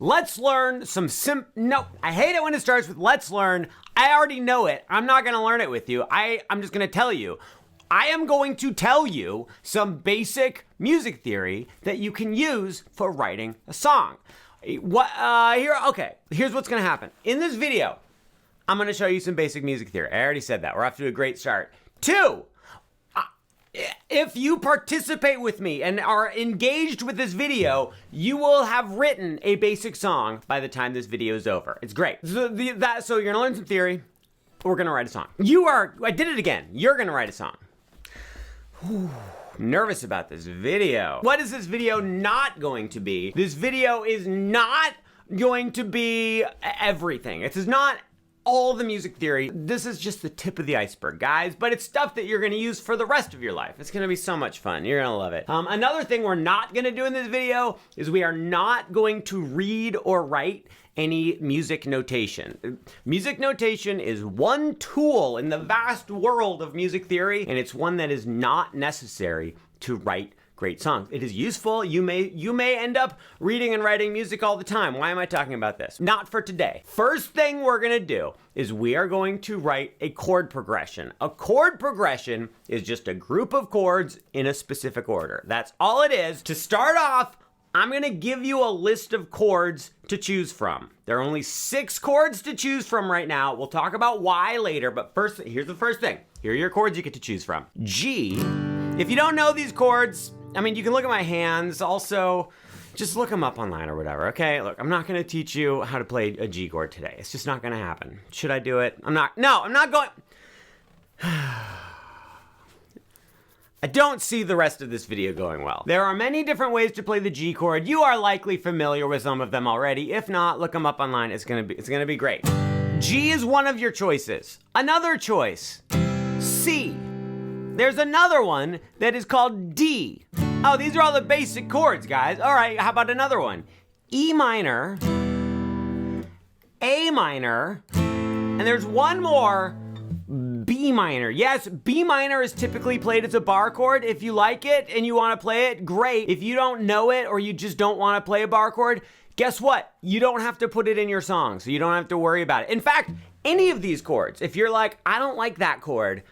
Let's learn some no, I hate it when it starts with let's learn. I already know it. I'm not gonna learn it with you. I'm just gonna tell you. I am going to tell you some basic music theory that you can use for writing a song. Here's what's gonna happen. In this video, I'm gonna show you some basic music theory. I already said that. We're off to a great start. 2, if you participate with me and are engaged with this video, you will have written a basic song by the time this video is over. It's great. So you're gonna learn some theory. We're gonna write a song. I did it again. You're gonna write a song. Whew, nervous about this video. What is this video not going to be? This video is not going to be everything. It is not all the music theory. This is just the tip of the iceberg, guys, but it's stuff that you're gonna use for the rest of your life. It's gonna be so much fun. You're gonna love it. Another thing we're not gonna do in this video is we are not going to read or write any music notation. Music notation is one tool in the vast world of music theory, and it's one that is not necessary to write great songs. It is useful. You may end up reading and writing music all the time. Why am I talking about this? Not for today. First thing we're gonna do is we are going to write a chord progression. A chord progression is just a group of chords in a specific order. That's all it is. To start off, I'm gonna give you a list of chords to choose from. There are only 6 chords to choose from right now. We'll talk about why later, but first, here's the first thing. Here are your chords you get to choose from. G. If you don't know these chords, I mean, you can look at my hands. Also, just look them up online or whatever, okay? Look, I'm not gonna teach you how to play a G chord today. It's just not gonna happen. Should I do it? I'm not going. I don't see the rest of this video going well. There are many different ways to play the G chord. You are likely familiar with some of them already. If not, look them up online. It's gonna be great. G is one of your choices. Another choice, C. There's another one that is called D. Oh, these are all the basic chords, guys. All right, how about another one? E minor, A minor, and there's one more, B minor. Yes, B minor is typically played as a bar chord. If you like it and you want to play it, great. If you don't know it or you just don't want to play a bar chord, guess what? You don't have to put it in your song, so you don't have to worry about it. In fact, any of these chords, if you're like, I don't like that chord,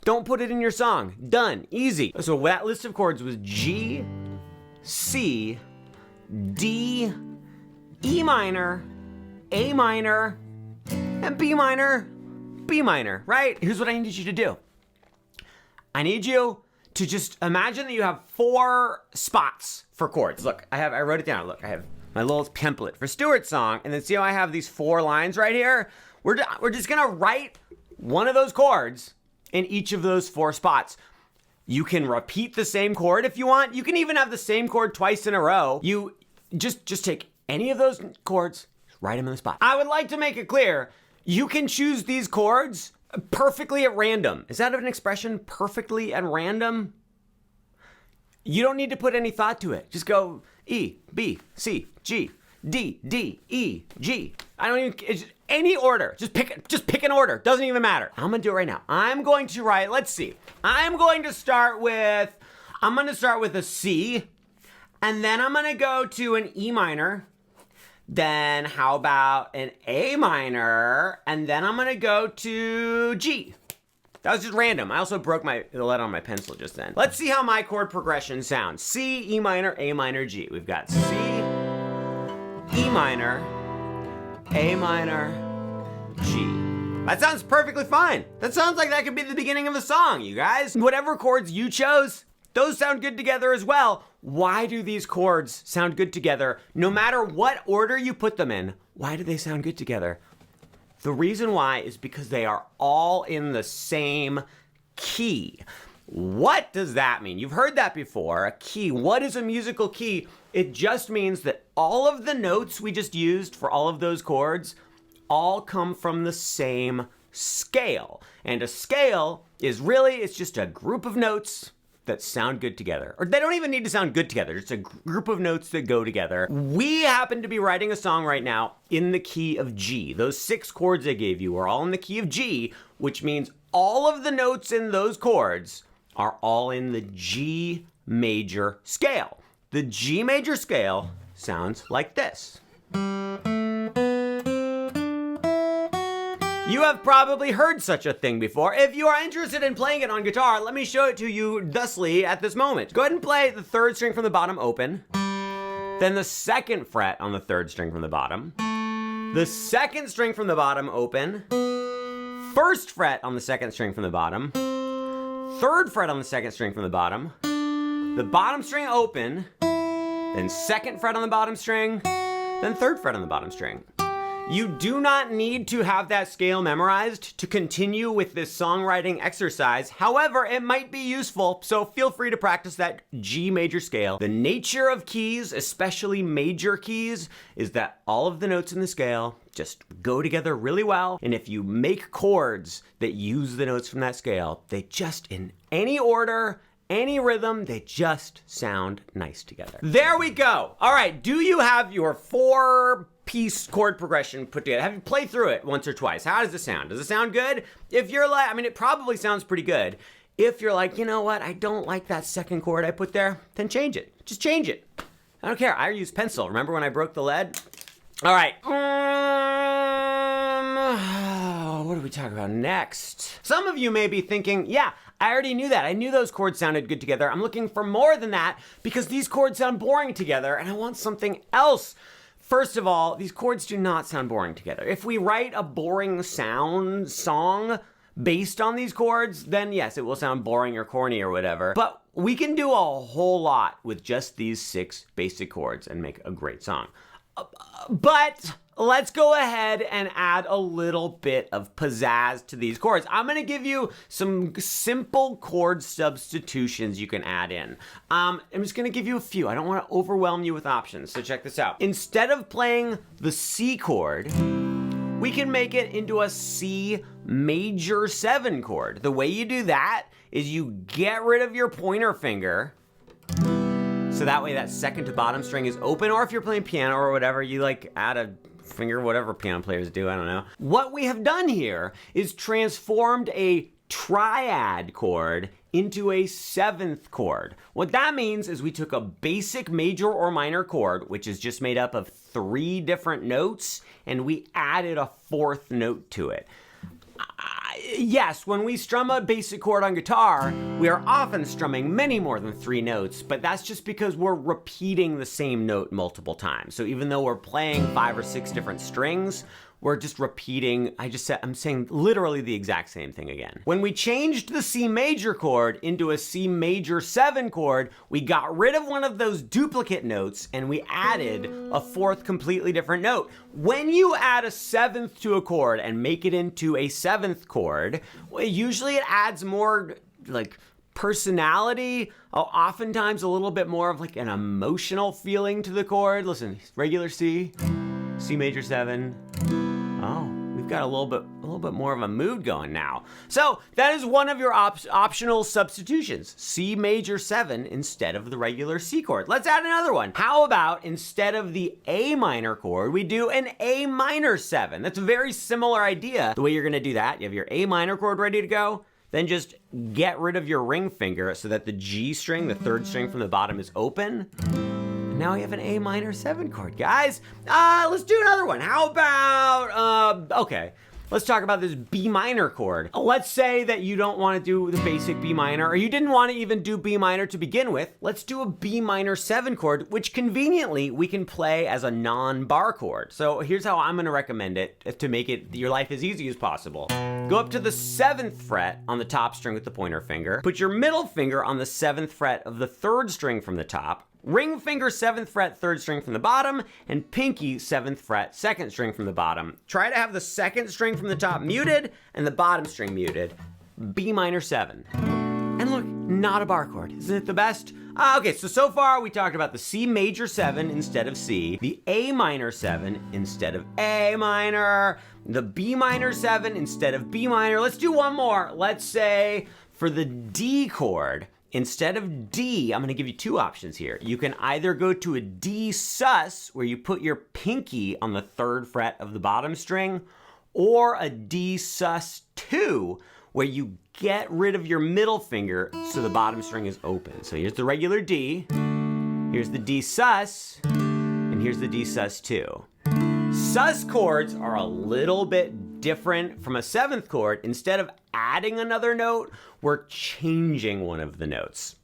don't put it in your song. Done. Easy. So that list of chords was G, C, D, E minor, A minor, and B minor, B minor, right? Here's what I need you to do. I need you to just imagine that you have 4 spots for chords. Look, I wrote it down. Look, I have my little template for Stuart's song, and then see how I have these 4 lines right here? We're just gonna write one of those chords in each of those 4 spots. You can repeat the same chord if you want. You can even have the same chord twice in a row. You just take any of those chords, write them in the spot. I would like to make it clear, you can choose these chords perfectly at random. Is that an expression, perfectly at random? You don't need to put any thought to it. Just go E, B, C, G, D, D, E, G. It's any order. Just pick an order. Doesn't even matter. I'm gonna do it right now. I'm going to write, let's see. I'm going to start with a C, and then I'm gonna go to an E minor. Then how about an A minor? And then I'm gonna go to G. That was just random. I also broke the lead on my pencil just then. Let's see how my chord progression sounds. C, E minor, A minor, G. We've got C, E minor, A minor, G. That sounds perfectly fine. That sounds like that could be the beginning of a song, you guys. Whatever chords you chose, those sound good together as well. Why do these chords sound good together? No matter what order you put them in, why do they sound good together? The reason why is because they are all in the same key. What does that mean? You've heard that before, a key. What is a musical key? It just means that all of the notes we just used for all of those chords all come from the same scale. And a scale is really, it's just a group of notes that sound good together. Or they don't even need to sound good together. It's a group of notes that go together. We happen to be writing a song right now in the key of G. Those 6 chords I gave you are all in the key of G, which means all of the notes in those chords are all in the G major scale. The G major scale sounds like this. You have probably heard such a thing before. If you are interested in playing it on guitar, let me show it to you thusly at this moment. Go ahead and play the 3rd string from the bottom open, then the 2nd fret on the 3rd string from the bottom, the 2nd string from the bottom open, 1st fret on the 2nd string from the bottom, 3rd fret on the 2nd string from the bottom, the bottom string open, then 2nd fret on the bottom string, then 3rd fret on the bottom string. You do not need to have that scale memorized to continue with this songwriting exercise. However, it might be useful, so feel free to practice that G major scale. The nature of keys, especially major keys, is that all of the notes in the scale just go together really well. And if you make chords that use the notes from that scale, they just, in any order, any rhythm, they just sound nice together. There we go. All right, do you have your 4-piece chord progression put together? Have you played through it once or twice? How does it sound? Does it sound good? If you're like, I mean, it probably sounds pretty good. If you're like, you know what, I don't like that 2nd chord I put there, then change it. Just change it. I don't care. I use pencil. Remember when I broke the lead? All right. What do we talk about next? Some of you may be thinking, yeah, I already knew that. I knew those chords sounded good together. I'm looking for more than that because these chords sound boring together and I want something else. First of all, these chords do not sound boring together. If we write a boring song based on these chords, then yes, it will sound boring or corny or whatever. But we can do a whole lot with just these 6 basic chords and make a great song. But let's go ahead and add a little bit of pizzazz to these chords. I'm gonna give you some simple chord substitutions you can add in. I'm just gonna give you a few. I don't wanna overwhelm you with options, so check this out. Instead of playing the C chord, we can make it into a C major 7 chord. The way you do that is you get rid of your pointer finger, so that way that 2nd to bottom string is open, or if you're playing piano or whatever, you like add a finger, whatever piano players do, I don't know. What we have done here is transformed a triad chord into a 7th chord. What that means is we took a basic major or minor chord, which is just made up of 3 different notes, and we added a 4th note to it. Yes, when we strum a basic chord on guitar, we are often strumming many more than 3 notes, but that's just because we're repeating the same note multiple times. So even though we're playing 5 or 6 different strings, we're just repeating, I'm saying literally the exact same thing again. When we changed the C major chord into a C major 7 chord, we got rid of one of those duplicate notes and we added a 4th completely different note. When you add a 7th to a chord and make it into a 7th chord, usually it adds more like personality, oftentimes a little bit more of like an emotional feeling to the chord. Listen, regular C, C major 7. Oh, we've got a little bit more of a mood going now. So that is one of your optional substitutions. C major 7 instead of the regular C chord. Let's add another one. How about instead of the A minor chord, we do an A minor 7. That's a very similar idea. The way you're gonna do that, you have your A minor chord ready to go, then just get rid of your ring finger so that the G string, the 3rd string from the bottom, is open. Now we have an A minor 7 chord, guys. Let's do another one. How about, okay, let's talk about this B minor chord. Let's say that you don't want to do the basic B minor, or you didn't want to even do B minor to begin with. Let's do a B minor 7 chord, which conveniently we can play as a non-bar chord. So here's how I'm gonna recommend it to make it your life as easy as possible. Go up to the 7th fret on the top string with the pointer finger. Put your middle finger on the 7th fret of the 3rd string from the top. Ring finger 7th fret 3rd string from the bottom, and pinky 7th fret 2nd string from the bottom. Try to have the 2nd string from the top muted and the bottom string muted. B minor 7. And look, not a bar chord. Isn't it the best? Okay, so far we talked about the C major 7 instead of C, the A minor 7 instead of A minor, the B minor 7 instead of B minor. Let's do one more. Let's say for the D chord, instead of D, I'm gonna give you 2 options here. You can either go to a D sus, where you put your pinky on the 3rd fret of the bottom string, or a D sus 2, where you get rid of your middle finger so the bottom string is open. So here's the regular D, here's the D sus, and here's the D sus 2. Sus chords are a little bit different from a seventh chord. Instead of adding another note, we're changing one of the notes.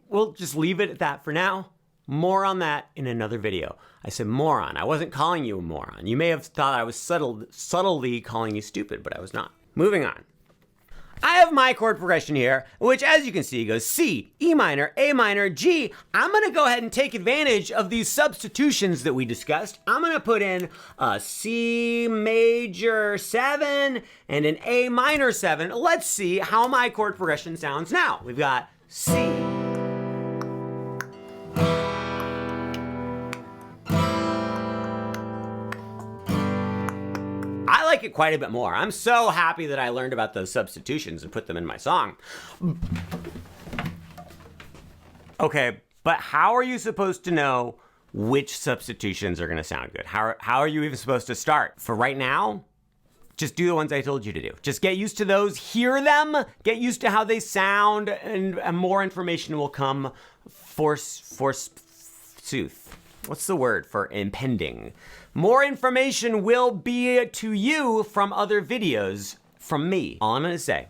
We'll just leave it at that for now. More on that in another video. I said moron. I wasn't calling you a moron. You may have thought I was subtly calling you stupid, but I was not. Moving on. I have my chord progression here, which as you can see goes C, E minor, A minor, G. I'm gonna go ahead and take advantage of these substitutions that we discussed. I'm gonna put in a C major 7 and an A minor 7. Let's see how my chord progression sounds now. We've got C. I like it quite a bit more. I'm so happy that I learned about those substitutions and put them in my song. Okay, but how are you supposed to know which substitutions are gonna sound good? How are you even supposed to start? For right now, just do the ones I told you to do. Just get used to those, hear them, get used to how they sound, and more information will come forsooth. What's the word for impending? More information will be to you from other videos from me. All I'm gonna say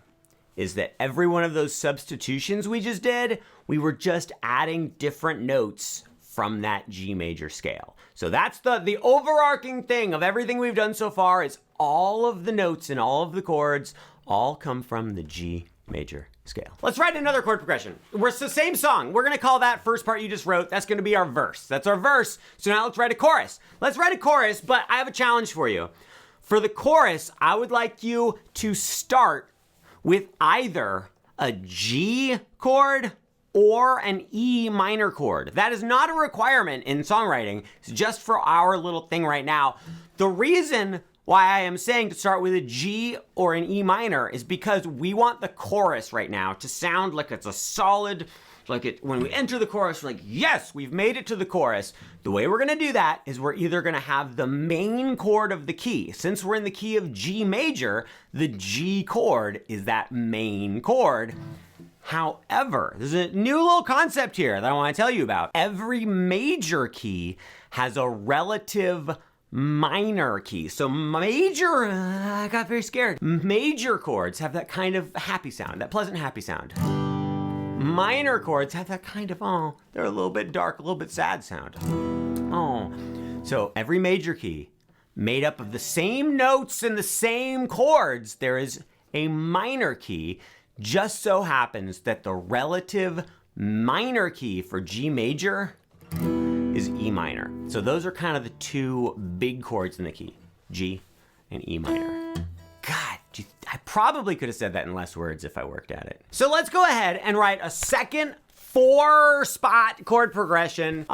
is that every one of those substitutions we just did, we were just adding different notes from that G major scale. So that's the overarching thing of everything we've done so far is all of the notes and all of the chords all come from the G major scale. Let's write another chord progression. It's the same song. We're gonna call that first part you just wrote, that's gonna be our verse. That's our verse. So now let's write a chorus. Let's write a chorus, but I have a challenge for you. For the chorus, I would like you to start with either a G chord or an E minor chord. That is not a requirement in songwriting. It's just for our little thing right now. The reason why I am saying to start with a G or an E minor is because we want the chorus right now to sound like it's a solid, when we enter the chorus, we're like, yes, we've made it to the chorus. The way we're gonna do that is we're either gonna have the main chord of the key. Since we're in the key of G major, the G chord is that main chord. However, there's a new little concept here that I wanna tell you about. Every major key has a relative minor key. So major, I got very scared. Major chords have that kind of happy sound, that pleasant happy sound. Minor chords have that kind of, they're a little bit dark, a little bit sad sound. So every major key made up of the same notes and the same chords, there is a minor key. Just so happens that the relative minor key for G major is E minor. So those are kind of the two big chords in the key, G and E minor. God, I probably could have said that in less words if I worked at it. So let's go ahead and write a second 4-spot chord progression,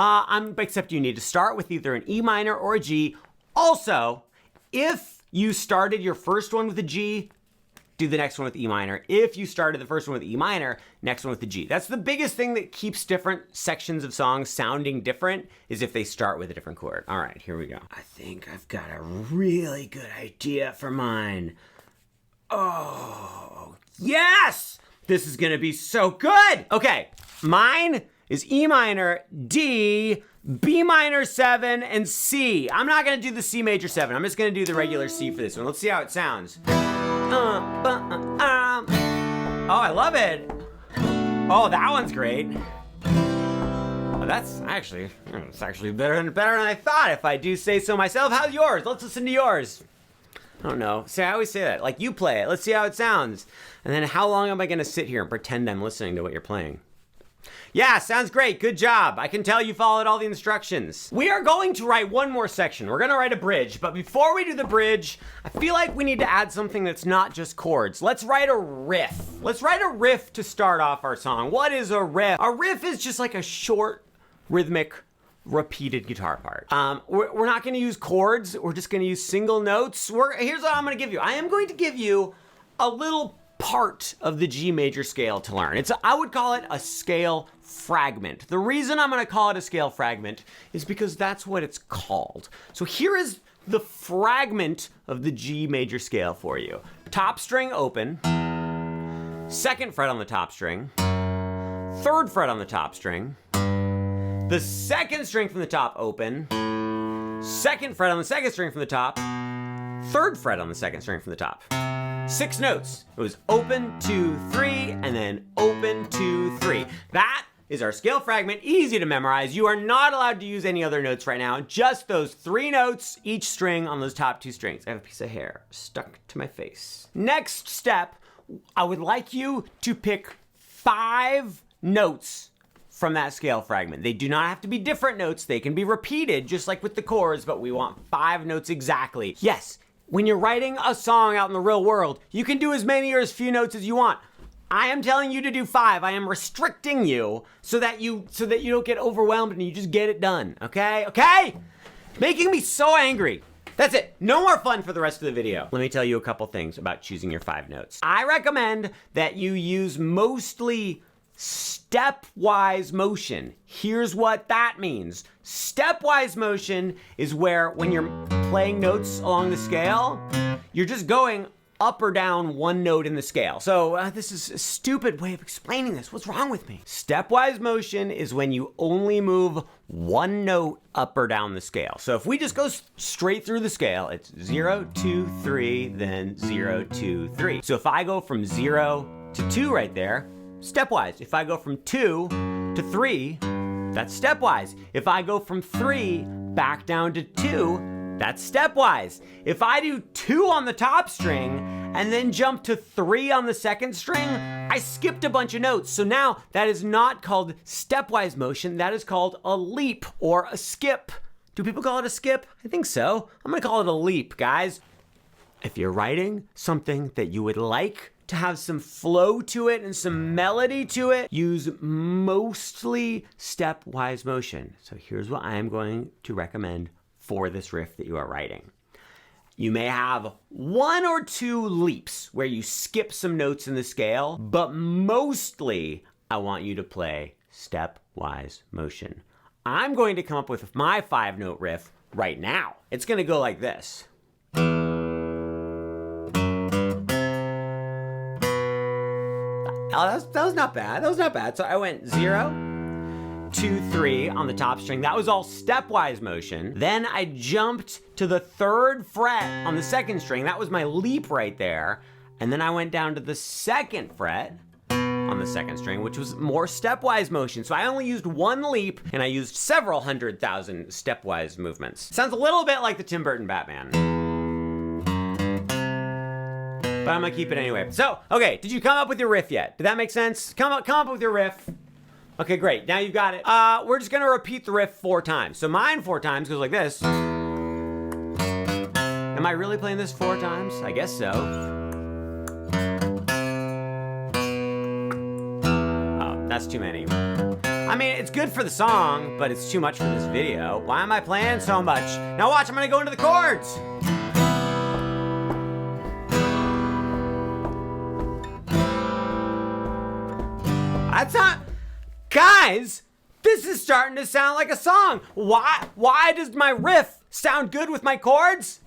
except you need to start with either an E minor or a G. Also, if you started your first one with a G, do the next one with E minor. If you started the first one with E minor, next one with the G. That's the biggest thing that keeps different sections of songs sounding different is if they start with a different chord. All right, here we go. I think I've got a really good idea for mine. Oh, yes! This is gonna be so good! Okay, mine is E minor, D, B minor 7, and C. I'm not gonna do the C major 7. I'm just gonna do the regular C for this one. Let's see how it sounds. Oh, I love it. Oh, that one's great. Oh, it's actually better than I thought, if I do say so myself. How's yours? Let's listen to yours. I don't know. See, I always say that. Like, you play it. Let's see how it sounds. And then how long am I gonna sit here and pretend I'm listening to what you're playing? Yeah, sounds great. Good job. I can tell you followed all the instructions. We are going to write one more section. We're gonna write a bridge, but before we do the bridge, I feel like we need to add something that's not just chords. Let's write a riff. Let's write a riff to start off our song. What is a riff? A riff is just like a short, rhythmic, repeated guitar part. We're not gonna use chords. We're just gonna use single notes. Here's what I'm gonna give you. I am going to give you a little part of the G major scale to learn. I would call it a scale fragment. The reason I'm gonna call it a scale fragment is because that's what it's called. So here is the fragment of the G major scale for you. Top string open, second fret on the top string, third fret on the top string, the second string from the top open, second fret on the second string from the top, third fret on the second string from the top. 6 notes. It was open, 2, 3, and then open, 2, 3. That is our scale fragment, easy to memorize. You are not allowed to use any other notes right now, just those 3 notes, each string on those top 2 strings. I have a piece of hair stuck to my face. Next step, I would like you to pick 5 notes from that scale fragment. They do not have to be different notes. They can be repeated, just like with the chords, but we want 5 notes exactly. Yes, when you're writing a song out in the real world, you can do as many or as few notes as you want. I am telling you to do 5. I am restricting you so that you don't get overwhelmed and you just get it done, okay? Okay? Making me so angry. That's it. No more fun for the rest of the video. Let me tell you a couple things about choosing your 5 notes. I recommend that you use mostly stepwise motion. Here's what that means. Stepwise motion is where when you're playing notes along the scale, you're just going up or down 1 note in the scale. So this is a stupid way of explaining this. What's wrong with me? Stepwise motion is when you only move 1 note up or down the scale. So if we just go straight through the scale, it's 0, 2, 3, then 0, 2, 3. So if I go from 0 to 2 right there, stepwise. If I go from 2 to 3, that's stepwise. If I go from 3 back down to 2, that's stepwise. If I do 2 on the top string and then jump to 3 on the second string, I skipped a bunch of notes. So now that is not called stepwise motion. That is called a leap or a skip. Do people call it a skip? I think so. I'm gonna call it a leap, guys. If you're writing something that you would like to have some flow to it and some melody to it, use mostly stepwise motion. So here's what I am going to recommend for this riff that you are writing. You may have 1 or 2 leaps where you skip some notes in the scale, but mostly I want you to play stepwise motion. I'm going to come up with my 5-note riff right now. It's gonna go like this. Oh, that was not bad. That was not bad. So I went 0, 2, 3 on the top string. That was all stepwise motion. Then I jumped to the 3rd fret on the second string. That was my leap right there. And then I went down to the 2nd fret on the second string, which was more stepwise motion. So I only used 1 leap and I used several 100,000 stepwise movements. Sounds a little bit like the Tim Burton Batman. But I'm gonna keep it anyway. So, okay, did you come up with your riff yet? Did that make sense? Come up with your riff. Okay, great, now you've got it. We're just gonna repeat the riff 4 times. So mine 4 times goes like this. Am I really playing this 4 times? I guess so. Oh, that's too many. I mean, it's good for the song, but it's too much for this video. Why am I playing so much? Now watch, I'm gonna go into the chords. That's not... Guys, this is starting to sound like a song. Why does my riff sound good with my chords?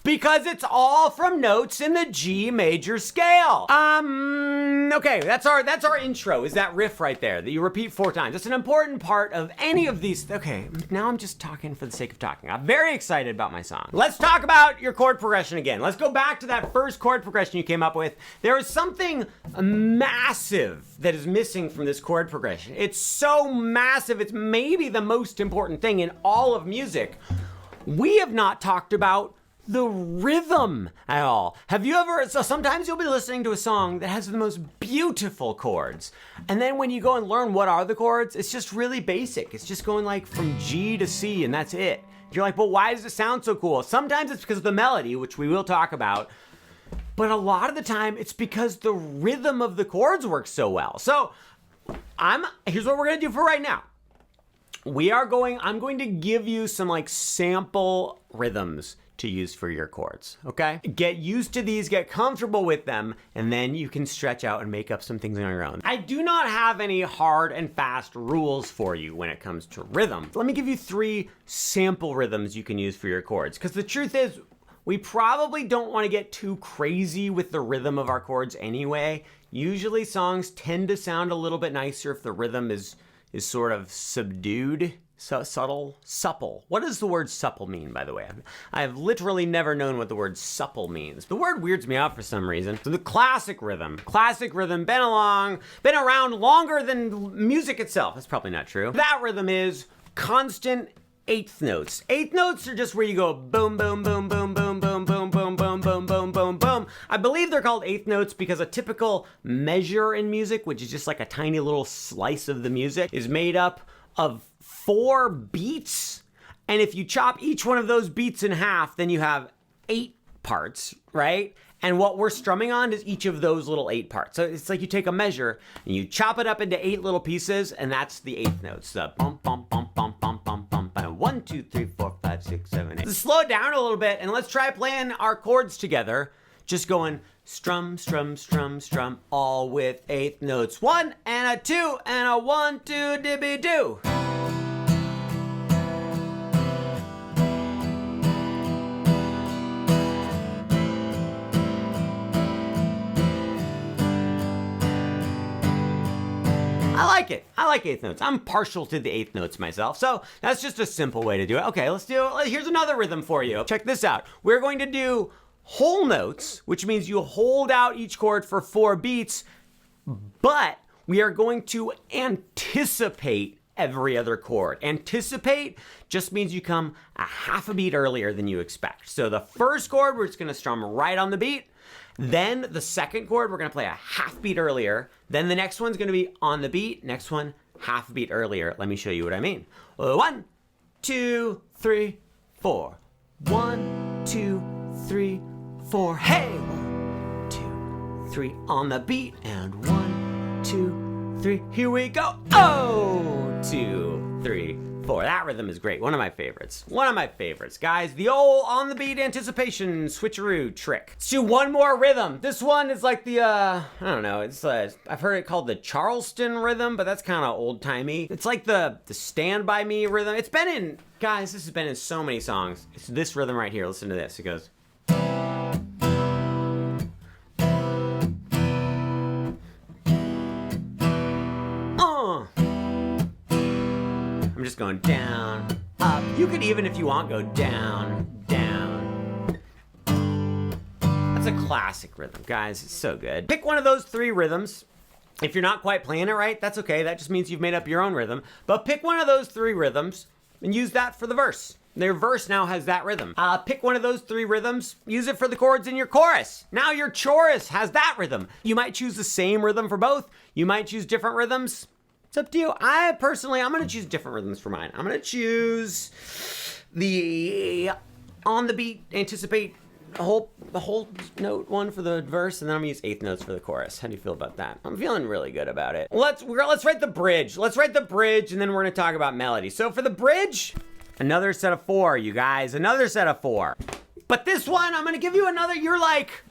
Because it's all from notes in the G major scale. Okay, that's our intro, is that riff right there that you repeat 4 times. It's an important part of any of these. Okay, now I'm just talking for the sake of talking. I'm very excited about my song. Let's talk about your chord progression again. Let's go back to that first chord progression you came up with. There is something massive that is missing from this chord progression. It's so massive, it's maybe the most important thing in all of music. We have not talked about the rhythm at all. Have you ever, so sometimes you'll be listening to a song that has the most beautiful chords, and then when you go and learn what are the chords, it's just really basic. It's just going like from G to C and that's it. You're like, well, why does it sound so cool? Sometimes it's because of the melody, which we will talk about, but a lot of the time it's because the rhythm of the chords works so well. So here's what we're gonna do for right now. I'm going to give you some like sample rhythms to use for your chords, okay? Get used to these, get comfortable with them, and then you can stretch out and make up some things on your own. I do not have any hard and fast rules for you when it comes to rhythm. Let me give you 3 sample rhythms you can use for your chords, because the truth is, we probably don't want to get too crazy with the rhythm of our chords anyway. Usually songs tend to sound a little bit nicer if the rhythm is sort of subdued, So subtle, supple. What does the word supple mean, by the way? I've literally never known what the word supple means. The word weirds me out for some reason. So the classic rhythm, been around longer than music itself. That's probably not true. That rhythm is constant eighth notes. Eighth notes are just where you go boom, boom, boom, boom, boom, boom, boom, boom, boom, boom, boom, boom, boom. I believe they're called eighth notes because a typical measure in music, which is just like a tiny little slice of the music, is made up of 4 beats. And if you chop each one of those beats in half, then you have 8 parts, right? And what we're strumming on is each of those little 8 parts. So it's like you take a measure and you chop it up into 8 little pieces, and that's the eighth notes. The bum, bum, bum, bum, bum, bum, bum, bum. 1, 2, 3, 4, 5, 6, 7, 8. Let's slow it down a little bit and let's try playing our chords together. Just going strum, strum, strum, strum, all with eighth notes. 1 and a 2 and a 1, 2, dibby do. I like it. I like eighth notes. I'm partial to the eighth notes myself, so that's just a simple way to do it. Okay, here's another rhythm for you. Check this out. We're going to do whole notes, which means you hold out each chord for 4 beats, but we are going to anticipate every other chord. Anticipate just means you come a half a beat earlier than you expect. So the first chord, we're just gonna strum right on the beat. Then the second chord, we're gonna play a half beat earlier. Then the next one's gonna be on the beat. Next one, half beat earlier. Let me show you what I mean. 1, 2, 3, 4. 1, 2, 3, 4. Hey! 1, 2, 3 on the beat. And 1, 2, 3. Here we go. Oh! 2, 3, 4. That rhythm is great. One of my favorites. One of my favorites, guys. The old on the beat anticipation switcheroo trick. Let's do one more rhythm. This one is like the, I don't know. It's I've heard it called the Charleston rhythm, but that's kind of old timey. It's like the Stand By Me rhythm. It's been in, guys, this has been in so many songs. It's this rhythm right here. Listen to this. It goes. I'm just going down, up. You could even, if you want, go down, down. That's a classic rhythm, guys. It's so good. Pick one of those 3 rhythms. If you're not quite playing it right, that's okay. That just means you've made up your own rhythm. But pick one of those 3 rhythms and use that for the verse. Their verse now has that rhythm. Pick one of those 3 rhythms, use it for the chords in your chorus. Now your chorus has that rhythm. You might choose the same rhythm for both. You might choose different rhythms. It's up to you. I'm gonna choose different rhythms for mine. I'm gonna choose the on the beat, anticipate the whole note one for the verse, and then I'm gonna use eighth notes for the chorus. How do you feel about that? I'm feeling really good about it. Let's write the bridge. Let's write the bridge, and then we're gonna talk about melody. So for the bridge, another set of 4, you guys, another set of 4. But this one, I'm gonna give you another. You're like,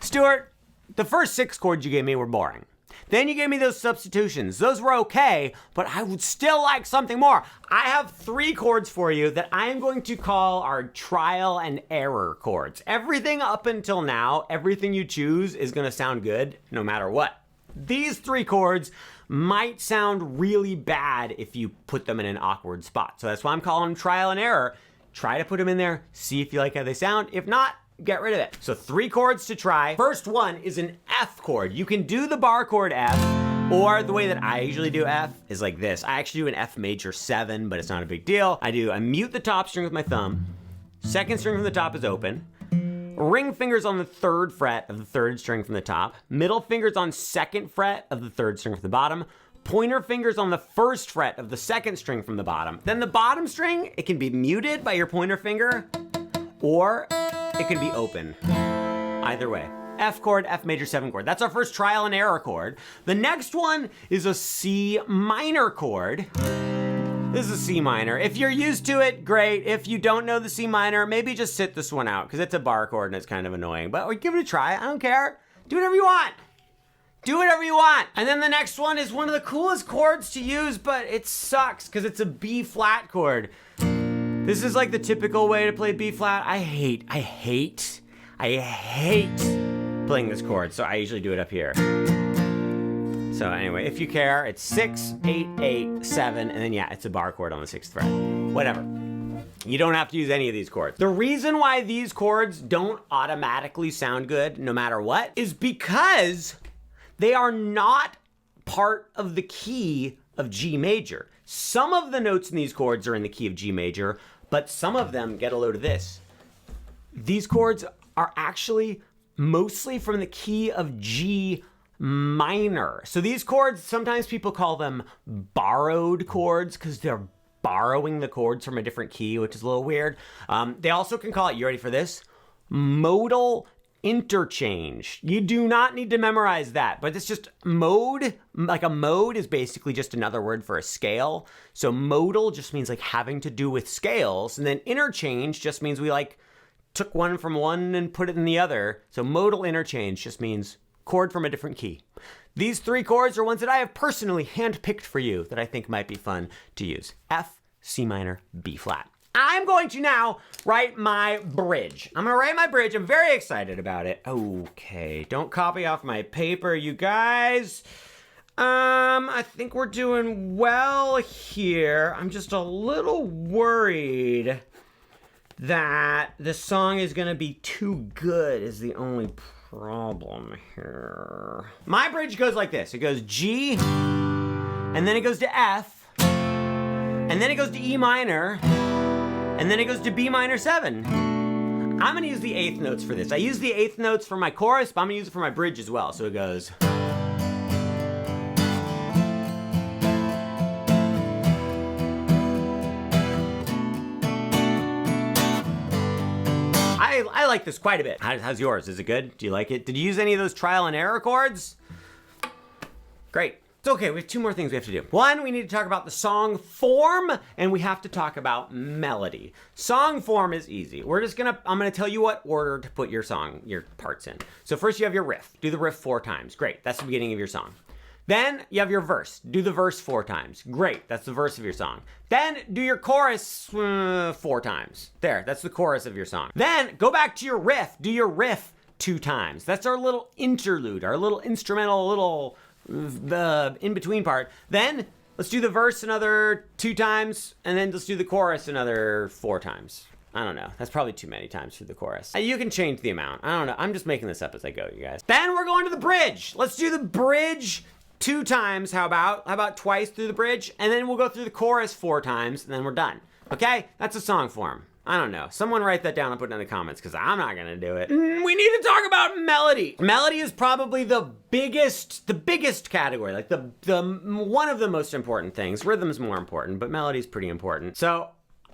Stuart, the first 6 chords you gave me were boring. Then you gave me those substitutions. Those were okay, but I would still like something more. I have 3 chords for you that I am going to call our trial and error chords. Everything up until now, everything you choose is gonna sound good no matter what. These 3 chords might sound really bad if you put them in an awkward spot. So that's why I'm calling them trial and error. Try to put them in there, see if you like how they sound. If not, get rid of it. So 3 chords to try. First one is an F chord. You can do the bar chord F, or the way that I usually do F is like this. I actually do an F major 7, but it's not a big deal. I mute the top string with my thumb. Second string from the top is open. Ring fingers on the 3rd fret of the 3rd string from the top. Middle fingers on 2nd fret of the 3rd string from the bottom. Pointer fingers on the 1st fret of the 2nd string from the bottom. Then the bottom string, it can be muted by your pointer finger, or it can be open. Either way. F chord, F major 7 chord. That's our first trial and error chord. The next one is a C minor chord. This is a C minor. If you're used to it, great. If you don't know the C minor, maybe just sit this one out because it's a bar chord and it's kind of annoying. But give it a try. I don't care. Do whatever you want. Do whatever you want. And then the next one is one of the coolest chords to use, but it sucks because it's a B flat chord. This is like the typical way to play B flat. I hate playing this chord, so I usually do it up here. So anyway, if you care, it's 6, 8, 8, 7, and then yeah, it's a bar chord on the 6th fret. Whatever. You don't have to use any of these chords. The reason why these chords don't automatically sound good no matter what is because they are not part of the key of G major. Some of the notes in these chords are in the key of G major, but some of them, get a load of this. These chords are actually mostly from the key of G minor. So these chords, sometimes people call them borrowed chords because they're borrowing the chords from a different key, which is a little weird. They also can call it, you ready for this? Modal interchange. You do not need to memorize that, but it's just mode. Like a mode is basically just another word for a scale. So modal just means like having to do with scales. And then interchange just means we like took one from one and put it in the other. So modal interchange just means chord from a different key. These 3 chords are ones that I have personally handpicked for you that I think might be fun to use. F, C minor, B flat. I'm going to now write my bridge. I'm gonna write my bridge. I'm very excited about it. Okay, don't copy off my paper, you guys. I think we're doing well here. I'm just a little worried that the song is gonna be too good is the only problem here. My bridge goes like this. It goes G, and then it goes to F, and then it goes to E minor, and then it goes to B minor 7. I'm gonna use the 8th notes for this. I use the 8th notes for my chorus, but I'm gonna use it for my bridge as well. So it goes. I like this quite a bit. How's yours? Is it good? Do you like it? Did you use any of those trial and error chords? Great. It's okay, we have 2 more things we have to do. 1, we need to talk about the song form, and we have to talk about melody. Song form is easy. I'm gonna tell you what order to put your parts in. So first you have your riff. Do the riff 4 times. Great, that's the beginning of your song. Then you have your verse. Do the verse 4 times. Great, that's the verse of your song. Then do your chorus 4 times. There, that's the chorus of your song. Then go back to your riff. Do your riff 2 times. That's our little interlude, our little instrumental, the in-between part. Then let's do the verse another 2 times, and then let's do the chorus another 4 times. I don't know. That's probably too many times for the chorus. You can change the amount. I don't know. I'm just making this up as I go, you guys. Then we're going to the bridge. Let's do the bridge 2 times. How about twice through the bridge? And then we'll go through the chorus 4 times, and then we're done. Okay? That's a song form. I don't know. Someone write that down and put it in the comments because I'm not gonna do it. We need to talk about melody. Melody is probably the biggest category, like the one of the most important things. Rhythm's more important, but melody's pretty important. So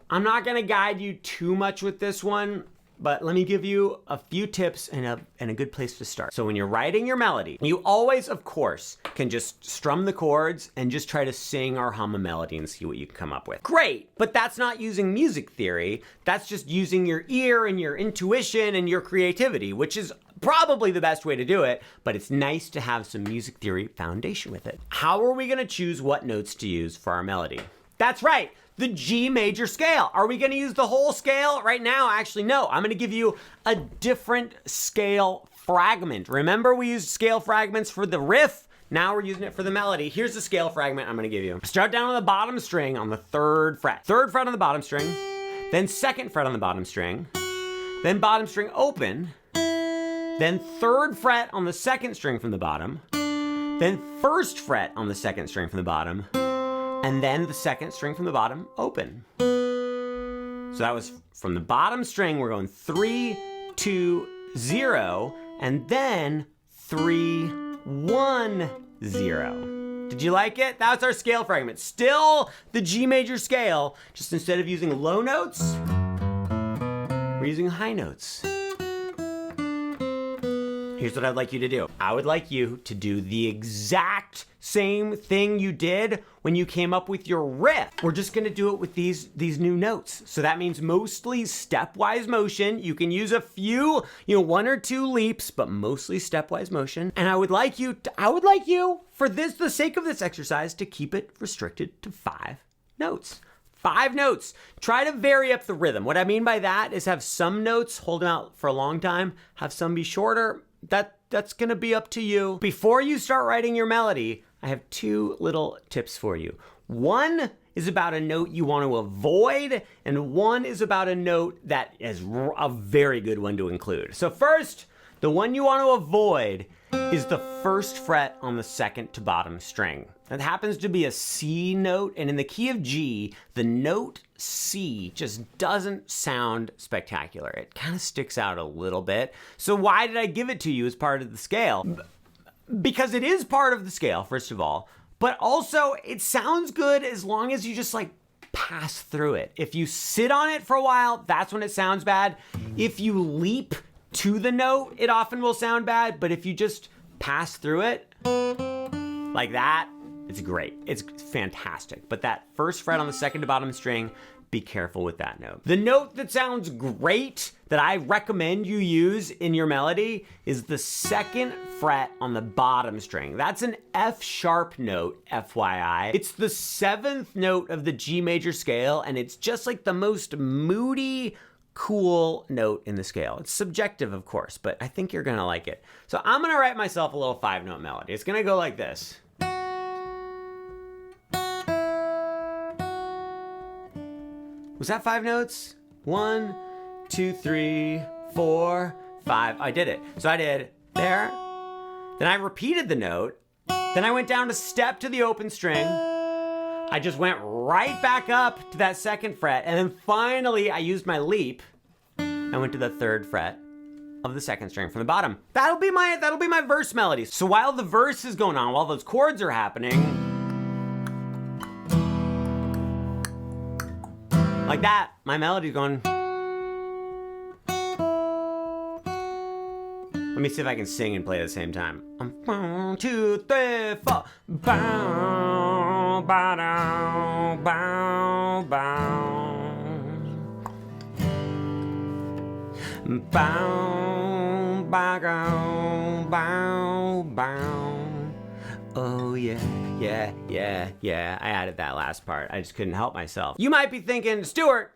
I'm not gonna guide you too much with this one, but let me give you a few tips and a good place to start. So when you're writing your melody, you always, of course, can just strum the chords and just try to sing or hum a melody and see what you can come up with. Great, but that's not using music theory. That's just using your ear and your intuition and your creativity, which is probably the best way to do it, but it's nice to have some music theory foundation with it. How are we gonna choose what notes to use for our melody? That's right. The G major scale. Are we gonna use the whole scale right now? Actually, no. I'm gonna give you a different scale fragment. Remember we used scale fragments for the riff? Now we're using it for the melody. Here's the scale fragment I'm gonna give you. Start down on the bottom string on the 3rd fret. 3rd fret on the bottom string, then 2nd fret on the bottom string, then bottom string open, then 3rd fret on the 2nd string from the bottom, then 1st fret on the 2nd string from the bottom, and then the 2nd string from the bottom open. So that was from the bottom string, we're going 3, 2, 0, and then 3, 1, 0. Did you like it? That was our scale fragment. Still the G major scale, just instead of using low notes, we're using high notes. Here's what I'd like you to do. I would like you to do the exact same thing you did when you came up with your riff. We're just gonna do it with these new notes. So that means mostly stepwise motion. You can use a few, 1 or 2 leaps, but mostly stepwise motion. And I would like you, for the sake of this exercise, to keep it restricted to 5 notes. 5 notes. Try to vary up the rhythm. What I mean by that is have some notes hold them out for a long time, have some be shorter. That's gonna be up to you. Before you start writing your melody, I have two little tips for you. One is about a note you want to avoid, and one is about a note that is a very good one to include. So first, the one you want to avoid is the first fret on the second to bottom string. That happens to be a C note, and in the key of G, the note C just doesn't sound spectacular. It kind of sticks out a little bit. So why did I give it to you as part of the scale? Because it is part of the scale, first of all, but also it sounds good as long as you just like pass through it. If you sit on it for a while, that's when it sounds bad. If you leap to the note, it often will sound bad, but if you just pass through it like that, it's great. It's fantastic. But that first fret on the second to bottom string, be careful with that note. The note that sounds great that I recommend you use in your melody is the second fret on the bottom string. That's an F sharp note, FYI. It's the 7th note of the G major scale, and it's just like the most moody, cool note in the scale. It's subjective, of course, but I think you're gonna like it. So I'm gonna write myself a little 5-note melody. It's gonna go like this. Was that 5 notes? 1, 2, 3, 4, 5. I did it. So I did there. Then I repeated the note. Then I went down a step to the open string. I just went right back up to that second fret. And then finally I used my leap. I went to the 3rd fret of the second string from the bottom. That'll be my verse melody. So while the verse is going on, while those chords are happening, like that, my melody's going. Let me see if I can sing and play at the same time. 1, 2, 3, 4. Bow, bow, down, bow, bow. Bow, bow, bow, bow. Oh yeah, yeah, yeah, yeah. I added that last part. I just couldn't help myself. You might be thinking, Stuart,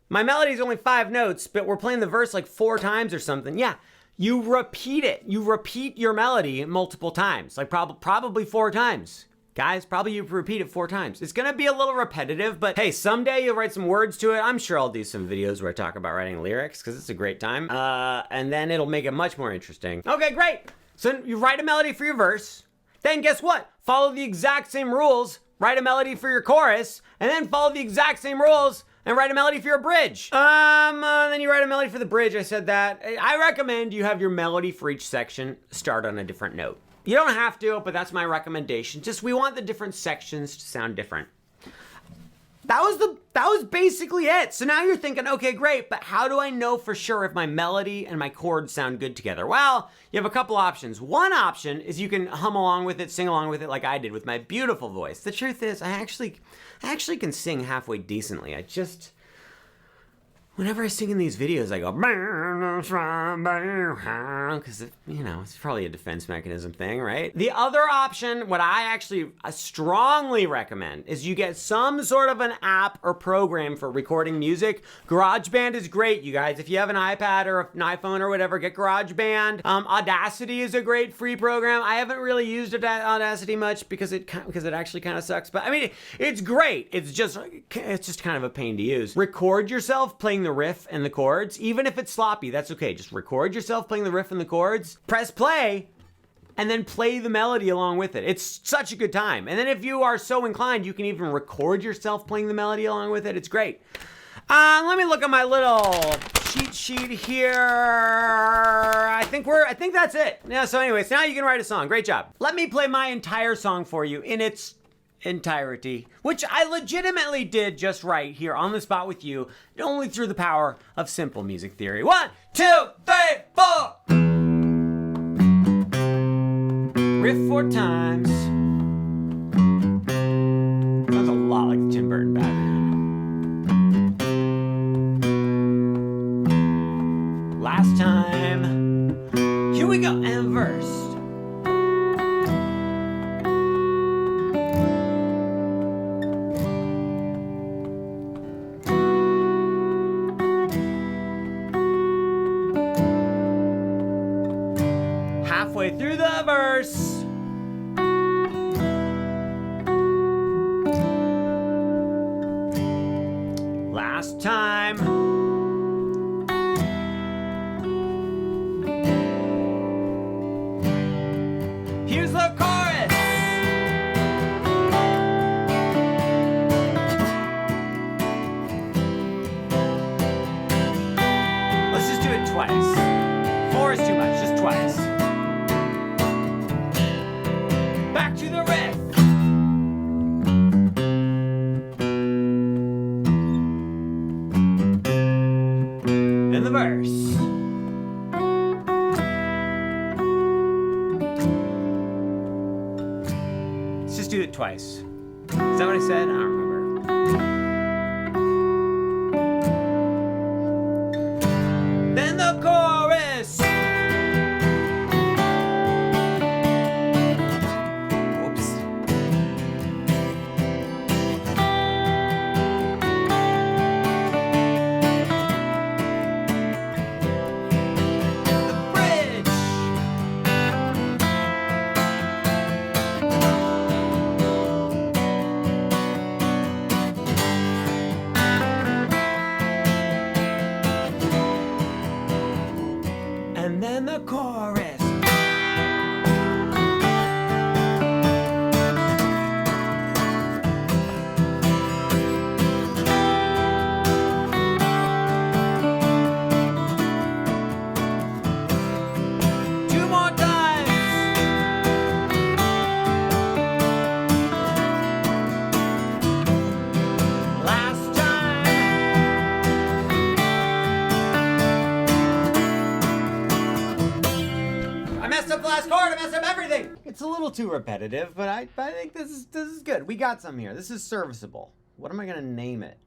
my melody's only 5 notes, but we're playing the verse like 4 times or something. Yeah, you repeat it. You repeat your melody multiple times, like probably 4 times. Guys, probably you repeat it 4 times. It's gonna be a little repetitive, but hey, someday you'll write some words to it. I'm sure I'll do some videos where I talk about writing lyrics, because it's a great time. And then it'll make it much more interesting. Okay, great. So you write a melody for your verse. Then guess what? Follow the exact same rules, write a melody for your chorus, and then follow the exact same rules and write a melody for your bridge. Then you write a melody for the bridge, I said that. I recommend you have your melody for each section start on a different note. You don't have to, but that's my recommendation. Just we want the different sections to sound different. That was basically it. So now you're thinking, okay, great, but how do I know for sure if my melody and my chords sound good together? Well, you have a couple options. One option is you can hum along with it, sing along with it like I did with my beautiful voice. The truth is, I actually can sing halfway decently. Whenever I sing in these videos, I go, because, you know, it's probably a defense mechanism thing, right? The other option, what I actually strongly recommend, is you get some sort of an app or program for recording music. GarageBand is great, you guys. If you have an iPad or an iPhone or whatever, get GarageBand. Audacity is a great free program. I haven't really used Audacity much because it actually kind of sucks. But I mean, it's great. It's just kind of a pain to use. Record yourself playing the riff and the chords, even if it's sloppy, that's okay. Just record yourself playing the riff and the chords, press play, and then play the melody along with it. It's such a good time. And then if you are so inclined, you can even record yourself playing the melody along with it. It's great. Let me look at my little cheat sheet here. I think that's it. Yeah, so anyways, now you can write a song. Great job. Let me play my entire song for you in its entirety, which I legitimately did just right here on the spot with you, only through the power of simple music theory. 1, 2, 3, 4. Riff 4 times. Sounds a lot like the Tim Burton Batman. Last time. Here we go, and verse. Halfway through the verse. twice. 4 is too much, just twice. Back to the riff. And the verse. Let's just do it twice. Is that what I said? I don't remember. Then the chorus. Whoops. The bridge. And then the chorus. Two more times. Last time. I messed up the last chord. I messed up everything. It's a little too repetitive, but I think this is good. We got some here. This is serviceable. What am I gonna name it?